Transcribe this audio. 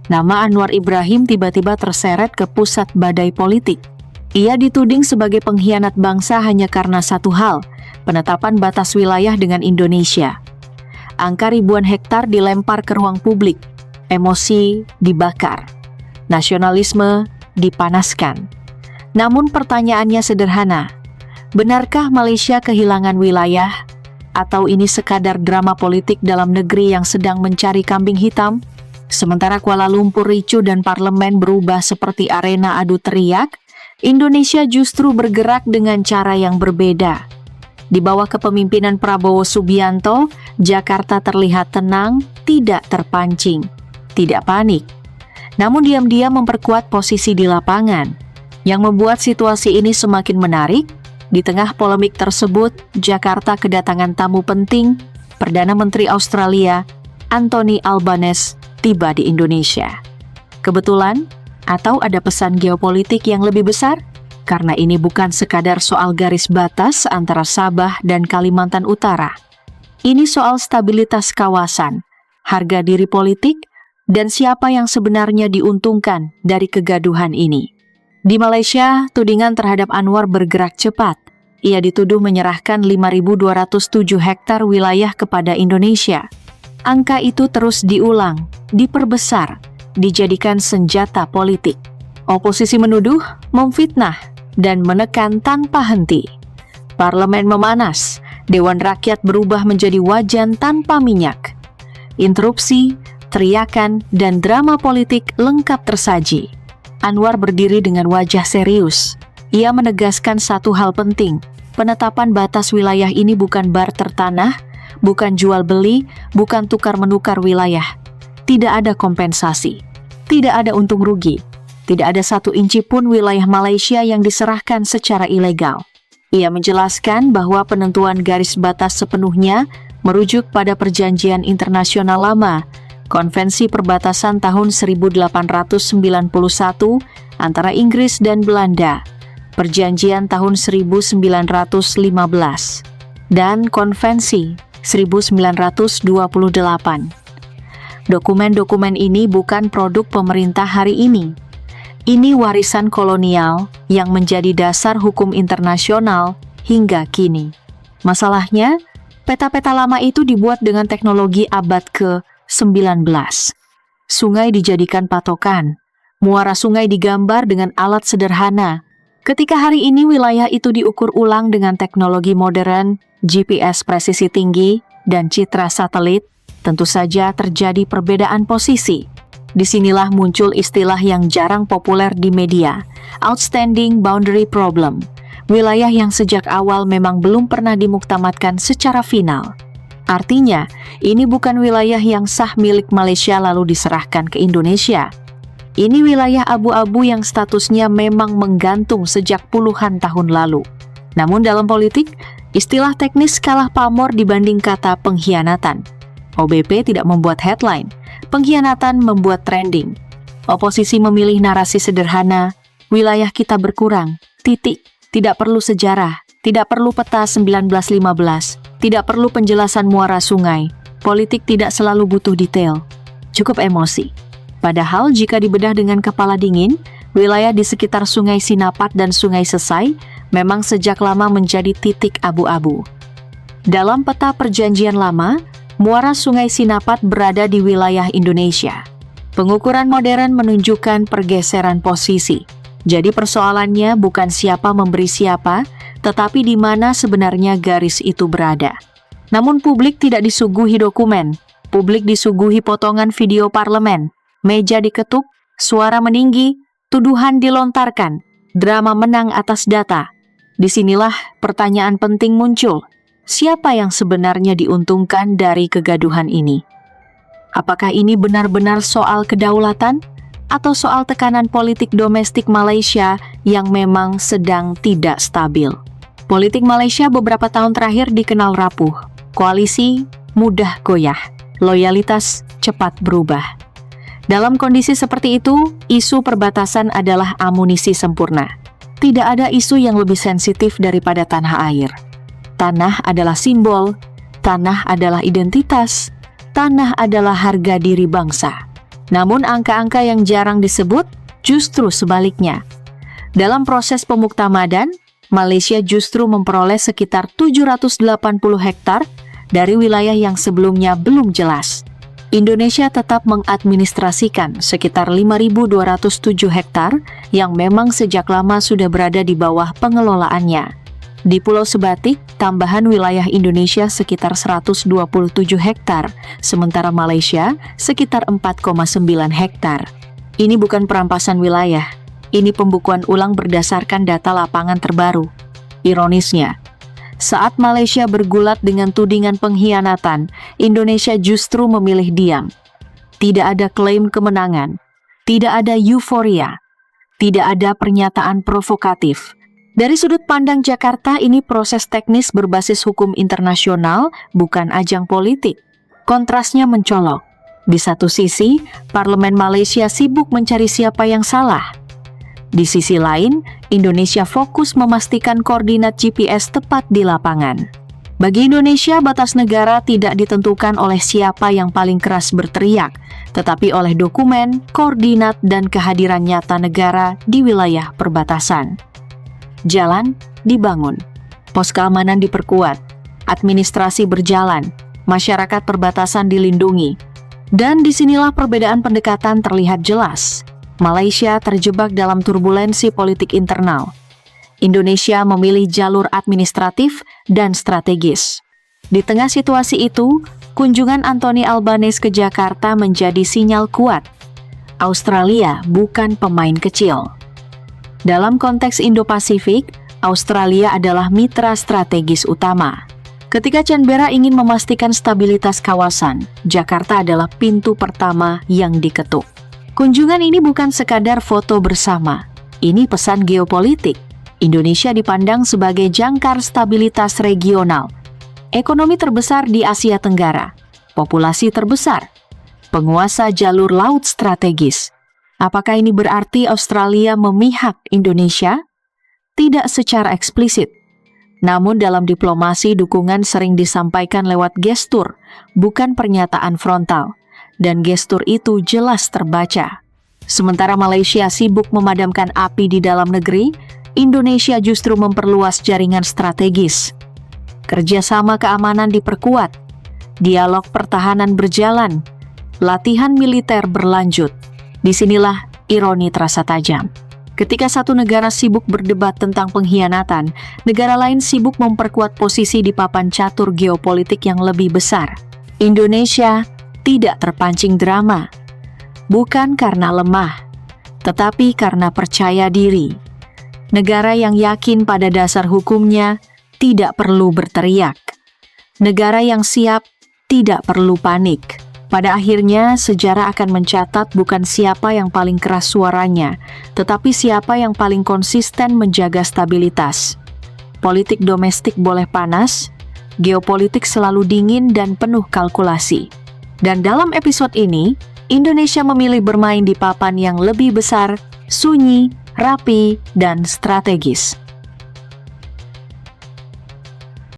Nama Anwar Ibrahim tiba-tiba terseret ke pusat badai politik. Ia dituding sebagai pengkhianat bangsa hanya karena satu hal, penetapan batas wilayah dengan Indonesia. Angka ribuan hektar dilempar ke ruang publik, emosi dibakar, nasionalisme dipanaskan. Namun pertanyaannya sederhana, benarkah Malaysia kehilangan wilayah? Atau ini sekadar drama politik dalam negeri yang sedang mencari kambing hitam? Sementara Kuala Lumpur ricuh dan parlemen berubah seperti arena adu teriak, Indonesia justru bergerak dengan cara yang berbeda. Di bawah kepemimpinan Prabowo Subianto, Jakarta terlihat tenang, tidak terpancing, tidak panik. Namun diam-diam memperkuat posisi di lapangan. Yang membuat situasi ini semakin menarik, di tengah polemik tersebut, Jakarta kedatangan tamu penting, Perdana Menteri Australia, Anthony Albanese, tiba di Indonesia. Kebetulan, atau ada pesan geopolitik yang lebih besar? Karena ini bukan sekadar soal garis batas antara Sabah dan Kalimantan Utara. Ini soal stabilitas kawasan, harga diri politik, dan siapa yang sebenarnya diuntungkan dari kegaduhan ini. Di Malaysia, tudingan terhadap Anwar bergerak cepat. Ia dituduh menyerahkan 5.207 hektar wilayah kepada Indonesia. Angka itu terus diulang, diperbesar, dijadikan senjata politik. Oposisi menuduh, memfitnah, dan menekan tanpa henti. Parlemen memanas, Dewan Rakyat berubah menjadi wajan tanpa minyak. Interupsi, teriakan, dan drama politik lengkap tersaji. Anwar berdiri dengan wajah serius. Ia menegaskan satu hal penting, penetapan batas wilayah ini bukan barter tanah, bukan jual beli, bukan tukar-menukar wilayah. Tidak ada kompensasi, tidak ada untung rugi. Tidak ada 1 inci pun wilayah Malaysia yang diserahkan secara ilegal. Ia menjelaskan bahwa penentuan garis batas sepenuhnya merujuk pada perjanjian internasional lama, Konvensi Perbatasan tahun 1891 antara Inggris dan Belanda, Perjanjian tahun 1915, dan Konvensi 1928. Dokumen-dokumen ini bukan produk pemerintah hari ini. Ini warisan kolonial yang menjadi dasar hukum internasional hingga kini. Masalahnya, peta-peta lama itu dibuat dengan teknologi abad ke-19. Sungai dijadikan patokan, muara sungai digambar dengan alat sederhana. Ketika hari ini wilayah itu diukur ulang dengan teknologi modern, GPS presisi tinggi, dan citra satelit, tentu saja terjadi perbedaan posisi. Disinilah muncul istilah yang jarang populer di media, outstanding boundary problem, wilayah yang sejak awal memang belum pernah dimuktamadkan secara final. Artinya, ini bukan wilayah yang sah milik Malaysia lalu diserahkan ke Indonesia. Ini wilayah abu-abu yang statusnya memang menggantung sejak puluhan tahun lalu. Namun dalam politik, istilah teknis kalah pamor dibanding kata pengkhianatan. OBP tidak membuat headline, pengkhianatan membuat trending. Oposisi memilih narasi sederhana, wilayah kita berkurang, titik. Tidak perlu sejarah, tidak perlu peta 1915, tidak perlu penjelasan muara sungai. Politik tidak selalu butuh detail, cukup emosi. Padahal jika dibedah dengan kepala dingin, wilayah di sekitar Sungai Sinapat dan Sungai Sesai memang sejak lama menjadi titik abu-abu. Dalam peta perjanjian lama, muara Sungai Sinapat berada di wilayah Indonesia. Pengukuran modern menunjukkan pergeseran posisi. Jadi persoalannya bukan siapa memberi siapa, tetapi di mana sebenarnya garis itu berada. Namun publik tidak disuguhi dokumen. Publik disuguhi potongan video parlemen. Meja diketuk, suara meninggi, tuduhan dilontarkan, drama menang atas data. Disinilah pertanyaan penting muncul. Siapa yang sebenarnya diuntungkan dari kegaduhan ini? Apakah ini benar-benar soal kedaulatan atau soal tekanan politik domestik Malaysia yang memang sedang tidak stabil? Politik Malaysia beberapa tahun terakhir dikenal rapuh. Koalisi mudah goyah, loyalitas cepat berubah. Dalam kondisi seperti itu, isu perbatasan adalah amunisi sempurna. Tidak ada isu yang lebih sensitif daripada tanah air. Tanah adalah simbol, tanah adalah identitas, tanah adalah harga diri bangsa. Namun angka-angka yang jarang disebut justru sebaliknya. Dalam proses pemuktamadan, Malaysia justru memperoleh sekitar 780 hektar dari wilayah yang sebelumnya belum jelas. Indonesia tetap mengadministrasikan sekitar 5.207 hektar yang memang sejak lama sudah berada di bawah pengelolaannya. Di Pulau Sebatik, tambahan wilayah Indonesia sekitar 127 hektar, sementara Malaysia sekitar 4,9 hektar. Ini bukan perampasan wilayah, ini pembukuan ulang berdasarkan data lapangan terbaru. Ironisnya, saat Malaysia bergulat dengan tudingan pengkhianatan, Indonesia justru memilih diam. Tidak ada klaim kemenangan, tidak ada euforia, tidak ada pernyataan provokatif. Dari sudut pandang Jakarta, ini proses teknis berbasis hukum internasional, bukan ajang politik. Kontrasnya mencolok. Di satu sisi, Parlemen Malaysia sibuk mencari siapa yang salah. Di sisi lain, Indonesia fokus memastikan koordinat GPS tepat di lapangan. Bagi Indonesia, batas negara tidak ditentukan oleh siapa yang paling keras berteriak, tetapi oleh dokumen, koordinat, dan kehadiran nyata negara di wilayah perbatasan. Jalan dibangun, pos keamanan diperkuat, administrasi berjalan, masyarakat perbatasan dilindungi, dan disinilah perbedaan pendekatan terlihat jelas. Malaysia terjebak dalam turbulensi politik internal. Indonesia memilih jalur administratif dan strategis. Di tengah situasi itu, kunjungan Anthony Albanese ke Jakarta menjadi sinyal kuat. Australia bukan pemain kecil. Dalam konteks Indo-Pasifik, Australia adalah mitra strategis utama. Ketika Canberra ingin memastikan stabilitas kawasan, Jakarta adalah pintu pertama yang diketuk. Kunjungan ini bukan sekadar foto bersama, ini pesan geopolitik. Indonesia dipandang sebagai jangkar stabilitas regional, ekonomi terbesar di Asia Tenggara, populasi terbesar, penguasa jalur laut strategis. Apakah ini berarti Australia memihak Indonesia? Tidak secara eksplisit. Namun dalam diplomasi dukungan sering disampaikan lewat gestur, bukan pernyataan frontal. Dan gestur itu jelas terbaca. Sementara Malaysia sibuk memadamkan api di dalam negeri, Indonesia justru memperluas jaringan strategis. Kerjasama keamanan diperkuat, dialog pertahanan berjalan, latihan militer berlanjut. Disinilah ironi terasa tajam. Ketika satu negara sibuk berdebat tentang pengkhianatan, negara lain sibuk memperkuat posisi di papan catur geopolitik yang lebih besar. Indonesia tidak terpancing drama, bukan karena lemah, tetapi karena percaya diri. Negara yang yakin pada dasar hukumnya tidak perlu berteriak. Negara yang siap tidak perlu panik. Pada akhirnya, sejarah akan mencatat bukan siapa yang paling keras suaranya, tetapi siapa yang paling konsisten menjaga stabilitas. Politik domestik boleh panas, geopolitik selalu dingin dan penuh kalkulasi. Dan dalam episode ini, Indonesia memilih bermain di papan yang lebih besar, sunyi, rapi, dan strategis.